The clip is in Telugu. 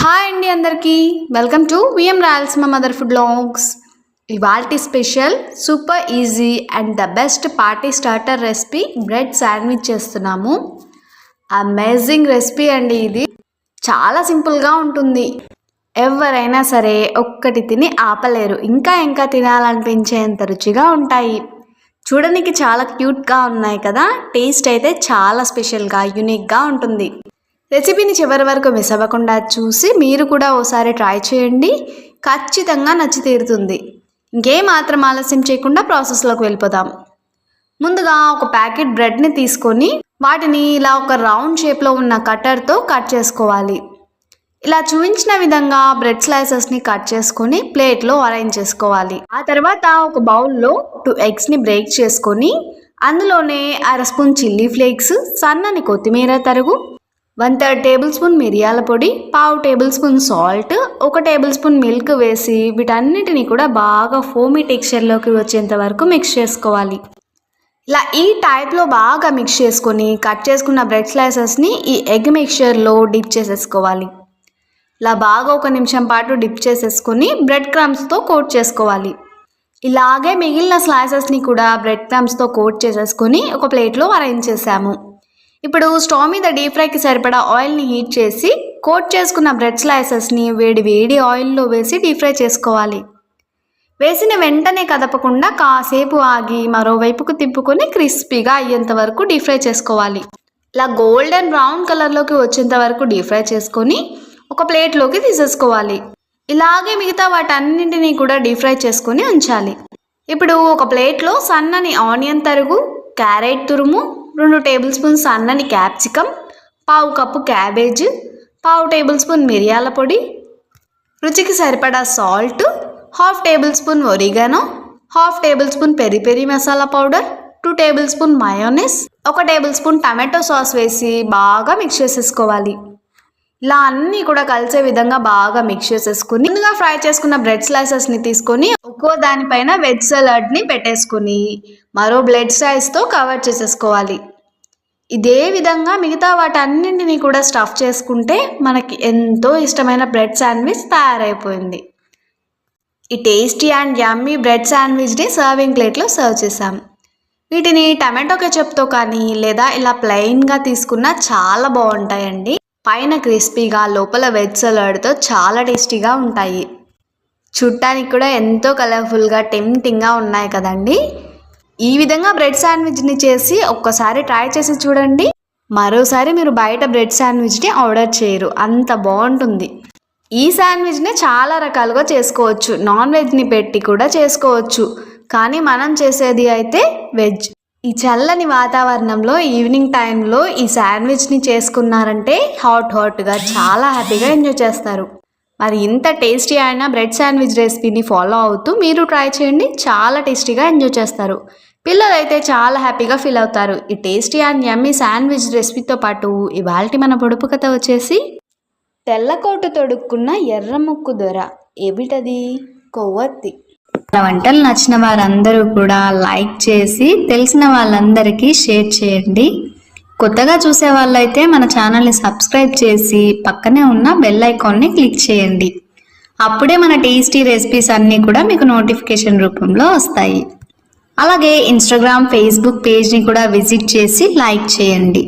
హాయ్ అండి అందరికీ welcome to VM Rayalaseema mother food vlogs. ఇవాల్టి special super easy and the best party starter recipe bread sandwich చేస్తున్నాము. అమేజింగ్ రెసిపీ అండి. ఇది చాలా సింపుల్గా ఉంటుంది. ఎవరైనా సరే ఒక్కటి తిని ఆపలేరు. ఇంకా తినాలనిపించేంత రుచిగా ఉంటాయి. చూడడానికి చాలా క్యూట్గా ఉన్నాయి కదా. టేస్ట్ అయితే చాలా స్పెషల్గా యూనిక్గా ఉంటుంది. రెసిపీని చివరి వరకు మిస్ అవ్వకుండా చూసి మీరు కూడా ఓసారి ట్రై చేయండి. ఖచ్చితంగా నచ్చి తీరుతుంది. ఇంకేమాత్రం ఆలస్యం చేయకుండా ప్రాసెస్లోకి వెళ్ళిపోదాం. ముందుగా ఒక ప్యాకెట్ బ్రెడ్ని తీసుకొని వాటిని ఇలా ఒక రౌండ్ షేప్లో ఉన్న కట్టర్తో కట్ చేసుకోవాలి. ఇలా చూపించిన విధంగా బ్రెడ్ స్లైసెస్ని కట్ చేసుకొని ప్లేట్లో అరేంజ్ చేసుకోవాలి. ఆ తర్వాత ఒక బౌల్లో 2 ఎగ్స్ని బ్రేక్ చేసుకొని అందులోనే 1/2 స్పూన్ చిల్లీ ఫ్లేక్స్, సన్నని కొత్తిమీర తరుగు, 1/3 టేబుల్ స్పూన్ మిరియాల పొడి, 1/2 table spoon salt, 1 table spoon milk వేసి వీటన్నిటిని కూడా బాగా ఫోమీ టెక్స్చర్లోకి వచ్చేంత వరకు మిక్స్ చేసుకోవాలి. ఇలా ఈ టైప్లో బాగా మిక్స్ చేసుకొని కట్ చేసుకున్న బ్రెడ్ స్లైసెస్ని ఈ ఎగ్ మిక్చర్లో డిప్ చేసేసుకోవాలి. ఇలా బాగా 1 నిమిషం పాటు డిప్ చేసేసుకొని బ్రెడ్ క్రమ్స్తో కోట్ చేసుకోవాలి. ఇలాగే మిగిలిన స్లైసెస్ని కూడా బ్రెడ్ క్రమ్స్తో కోట్ చేసేసుకొని ఒక ప్లేట్లో అరేంజ్ చేసాము. ఇప్పుడు స్టవ్ మీద డీప్ ఫ్రైకి సరిపడా ఆయిల్ని హీట్ చేసి కోట్ చేసుకున్న బ్రెడ్ స్లైసెస్ని వేడి ఆయిల్లో వేసి డీప్ ఫ్రై చేసుకోవాలి. వేసిన వెంటనే కదపకుండా కాసేపు ఆగి మరోవైపుకు తిప్పుకొని క్రిస్పీగా అయ్యేంత వరకు డీప్ ఫ్రై చేసుకోవాలి. ఇలా గోల్డెన్ బ్రౌన్ కలర్లోకి వచ్చేంత వరకు డీప్ ఫ్రై చేసుకొని ఒక ప్లేట్లోకి తీసేసుకోవాలి. ఇలాగే మిగతా వాటన్నింటినీ కూడా డీప్ ఫ్రై చేసుకొని ఉంచాలి. ఇప్పుడు ఒక ప్లేట్లో సన్నని ఆనియన్ తరుగు, క్యారెట్ తురుము, 2 టేబుల్ స్పూన్ సన్నని capsicum, 1/2 cup cabbage, 1/2 table spoon మిరియాల పొడి, రుచికి సరిపడా salt, 1/2 table spoon oregano, 1/2 table spoon peri masala powder, 2 table spoon mayonnaise, 1 table spoon tomato sauce వేసి బాగా మిక్స్ చేసేసుకోవాలి. ఇలా అన్నీ కూడా కలిసే విధంగా బాగా మిక్స్ చేసేసుకుని ముందుగా ఫ్రై చేసుకున్న బ్రెడ్ స్లైసెస్ని తీసుకొని ఒక్కో దానిపైన వెజ్ సలాడ్ని పెట్టేసుకుని మరో బ్రెడ్ స్లైస్తో కవర్ చేసేసుకోవాలి. ఇదే విధంగా మిగతా వాటన్నింటినీ కూడా స్టఫ్ చేసుకుంటే మనకి ఎంతో ఇష్టమైన బ్రెడ్ శాండ్విచ్ తయారైపోయింది. ఈ టేస్టీ అండ్ యమ్మీ బ్రెడ్ శాండ్విచ్ని సర్వింగ్ ప్లేట్లో సర్వ్ చేసాం. వీటిని టమాటో కెచప్తో కానీ లేదా ఇలా ప్లెయిన్గా తీసుకున్నా చాలా బాగుంటాయండి. పైన క్రిస్పీగా లోపల వెజ్ సలాడ్తో చాలా టేస్టీగా ఉంటాయి. చూడటానికి కూడా ఎంతో కలర్ఫుల్గా టెంప్టింగ్గా ఉన్నాయి కదండి. ఈ విధంగా బ్రెడ్ శాండ్విచ్ని చేసి ఒక్కసారి ట్రై చేసి చూడండి. మరోసారి మీరు బయట బ్రెడ్ శాండ్విచ్ని ఆర్డర్ చేయరు, అంత బాగుంటుంది. ఈ శాండ్విచ్ని చాలా రకాలుగా చేసుకోవచ్చు. నాన్ వెజ్ని పెట్టి కూడా చేసుకోవచ్చు, కానీ మనం చేసేది అయితే వెజ్. ఈ చల్లని వాతావరణంలో ఈవినింగ్ టైంలో ఈ శాండ్విచ్ని చేసుకున్నారంటే హాట్గా చాలా హ్యాపీగా ఎంజాయ్ చేస్తారు. మరి ఇంత టేస్టీ అయిన బ్రెడ్ శాండ్విచ్ రెసిపీని ఫాలో అవుతూ మీరు ట్రై చేయండి. చాలా టేస్టీగా ఎంజాయ్ చేస్తారు. పిల్లలు అయితే చాలా హ్యాపీగా ఫీల్ అవుతారు. ఈ టేస్టీ అండ్ యమ్మీ శాండ్విచ్ రెసిపీతో పాటు ఇవాల్టి మన పొడుపు కథ వచ్చేసి తెల్లకోటు తొడుక్కున్న ఎర్ర ముక్కు దొర. ఏమిటది? కొవ్వొత్తి. మన వంటలు నచ్చిన వారందరూ కూడా లైక్ చేసి తెలిసిన వాళ్ళందరికీ షేర్ చేయండి. కొత్తగా చూసే వాళ్ళైతే మన ఛానల్ని సబ్స్క్రైబ్ చేసి పక్కనే ఉన్న బెల్ ఐకాన్ని క్లిక్ చేయండి. అప్పుడే మన టేస్టీ రెసిపీస్ అన్నీ కూడా మీకు నోటిఫికేషన్ రూపంలో వస్తాయి. అలాగే ఇన్స్టాగ్రామ్, ఫేస్బుక్ పేజ్ని కూడా విజిట్ చేసి లైక్ చేయండి.